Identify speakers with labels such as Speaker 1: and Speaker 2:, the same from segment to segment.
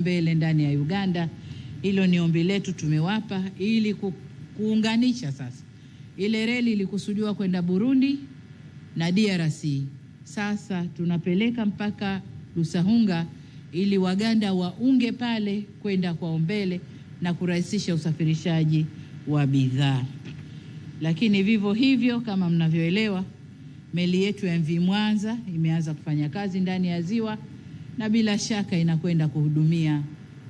Speaker 1: mbele ndani ya Uganda. Hilo ni ombi letu tumewapa ili kuunganisha sasa. Ile reli ilikusudiwa kwenda Burundi na DRC. Sasa tunapeleka mpaka Lusahunga ili Waganda waunge pale kwenda kwa mbele na kurahisisha usafirishaji wa bidhaa. Lakini vivyo hivyo kama mnavyoelewa, meli yetu ya MV Mwanza imeanza kufanya kazi ndani ya ziwa na bila shaka inakwenda kuhudumia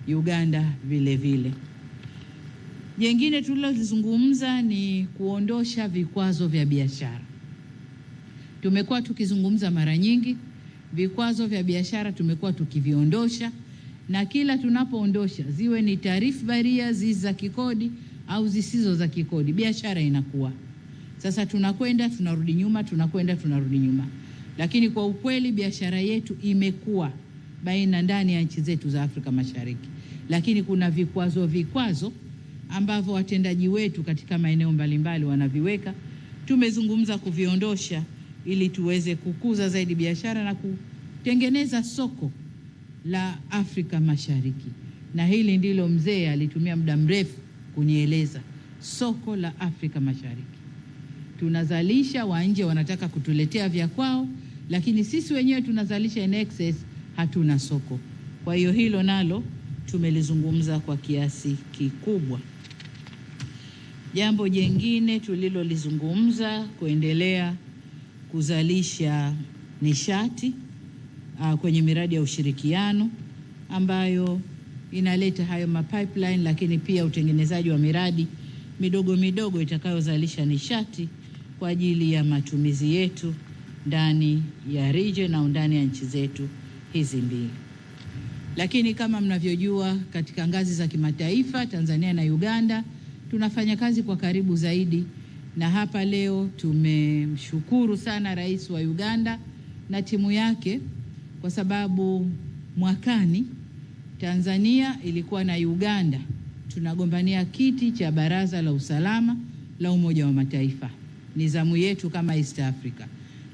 Speaker 1: Uganda vile vile. Jengine tulilozungumza ni kuondosha vikwazo vya biashara. Tumekuwa tukizungumza mara nyingi, vikwazo vya biashara tumekuwa tukiviondosha, na kila tunapoondosha, ziwe ni tarifu baria za kikodi au zisizo za kikodi, biashara inakuwa. Sasa tunakwenda tunarudi nyuma, tunakwenda tunarudi nyuma. Lakini kwa ukweli biashara yetu imekuwa baina ndani ya nchi zetu za Afrika Mashariki. Lakini kuna vikwazo ambavyo watendaji wetu katika maeneo mbalimbali wanaviweka. Tumezungumza kuviondosha ili tuweze kukuza zaidi biashara na kutengeneza soko la Afrika Mashariki. Na hili ndilo mzee alitumia muda mrefu kunieleza, soko la Afrika Mashariki. Tunazalisha, wa nje wanataka kutuletea vya kwao, lakini sisi wenyewe tunazalisha in excess, hatuna soko. Kwa hiyo hilo nalo tumelizungumza kwa kiasi kikubwa. Jambo jingine tulilolizungumza kuendelea kuzalisha nishati kwenye miradi ya ushirikiano ambayo inaleta hayo mapipeline, lakini pia utengenezaji wa miradi midogo midogo itakayozalisha nishati kwa ajili ya matumizi yetu ndani ya region na ndani ya nchi zetu hizi mbili. Lakini kama mnavyojua, katika ngazi za kimataifa, Tanzania na Uganda tunafanya kazi kwa karibu zaidi, na hapa leo tumemshukuru sana Rais wa Uganda na timu yake kwa sababu mwakani Tanzania ilikuwa na Uganda tunagombania kiti cha Baraza la Usalama la Umoja wa Mataifa. Ni zamu yetu kama East Africa.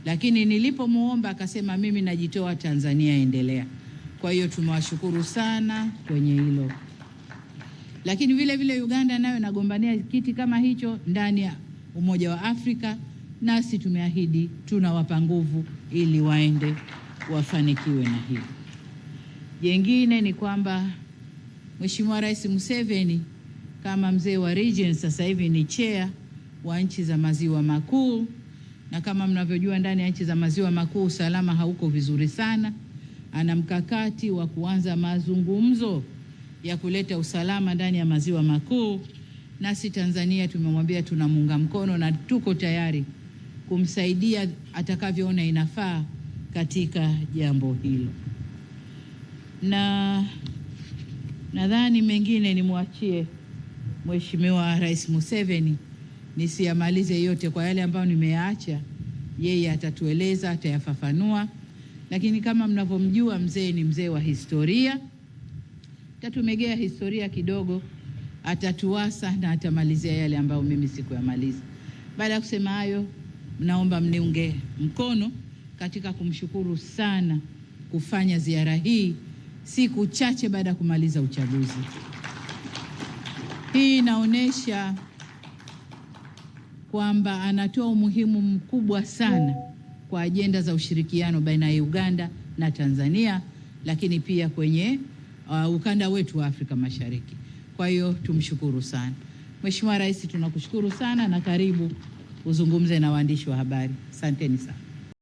Speaker 1: Lakini nilipomuomba akasema mimi najitoa, Tanzania endelea. Kwa hiyo tumewashukuru sana kwenye hilo. Lakini vile vile Uganda nayo inagombania kiti kama hicho ndani ya Umoja wa Afrika, nasi tumeahidi tunawapa nguvu ili waende wafanikiwe na hilo. Jengine ni kwamba Mheshimiwa Rais Museveni kama mzee wa region sasa hivi ni chair wa nchi za maziwa makuu, na kama mnavyojua ndani ya nchi za maziwa makuu usalama hauko vizuri sana. Ana mkakati wa kuanza mazungumzo ya kuleta usalama ndani ya maziwa makuu, nasi Tanzania tumemwambia tunamuunga mkono na tuko tayari kumsaidia atakavyoona inafaa katika jambo hilo. Na nadhani mengine nimwachie Mheshimiwa Rais Museveni, nisiyamalize yote. Kwa yale ambayo nimeyaacha yeye atatueleza, atayafafanua. Lakini kama mnavyomjua mzee ni mzee wa historia, tatumegea historia kidogo, atatuasa na atamalizia yale ambayo mimi sikuyamaliza. Baada ya kusema hayo, naomba mniunge mkono katika kumshukuru sana kufanya ziara hii siku chache baada ya kumaliza uchaguzi. Hii inaonyesha kwamba anatoa umuhimu mkubwa sana kwa ajenda za ushirikiano baina ya Uganda na Tanzania, lakini pia kwenye ukanda wetu wa Afrika Mashariki. Kwa hiyo tumshukuru sana. Mheshimiwa Rais, tunakushukuru sana na karibu uzungumze na waandishi wa habari. Asanteni sana.